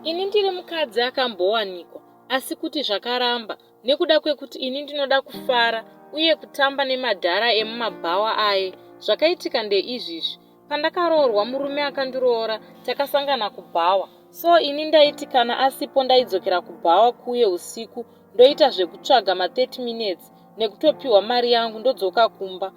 Ini ndiri mukadzi akambowanikwa, asi kuti zvakaramba nekuda kwekuti ini ndinoda kufara uye kutamba nemadhara emumabhawa aye. Zvakaitika ndeizvizvi: pandakaroorwa murume akandiroora takasangana kubhawa. So ini ndaiti kana asipo ndaidzokera kubhawa kuye usiku ndoita zvekutsvaga ma30 minutes nekutopiwa mari yangu ndodzoka kumba.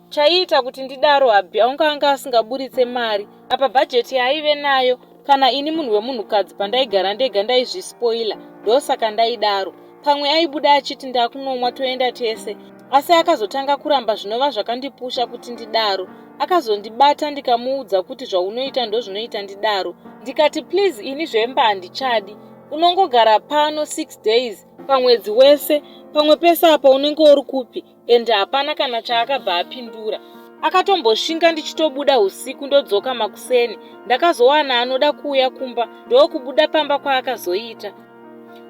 Chaiita kuti ndidaro Abhi anga asingaburitse mari apa bhajeti yaaive nayo. Kana ini munhu wemunhukadzi pandaigara ndega ndaizvispoila, ndosaka ndaidaro. Pamwe aibuda achiti ndakunomwa toenda tese, asi akazotanga kuramba zvinova zvakandipusha kuti ndidaro. Akazondibata ndikamuudza kuti zvaunoita ndozvinoita ndidaro. Ndikati please ini zvemba handichadi, unongogara pano 6 days pamwedzi wese, pamwe pese apa unenge uri kupi? Ende hapana kana chaakabva apindura. Akatomboshinga ndichitobuda usiku ndodzoka makuseni. Ndakazowana anoda kuuya kumba, ndokubuda pamba kwaakazoita.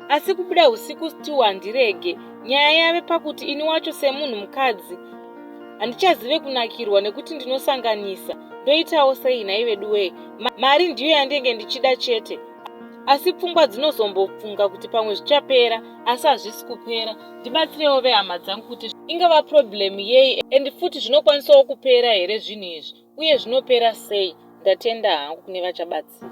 Asi kubuda usiku still handirege. Nyaya yave pakuti ini wacho semunhu mukadzi handichazive kunakirwa nekuti ndinosanganisa. Ndoitawo sei naive duwe? Mari ndiyo yandenge ndichida chete. Asi pfungwa dzinozombofunga kuti pamwe zvichapera, asi hazvisi kupera. Ndibatsirewo vehama dzangu kuti ingava problem yei, endi futi zvinokwanisawo kupera here zvinhu izvi, uye zvinopera sei? Ndatenda hangu kune vachabatsira.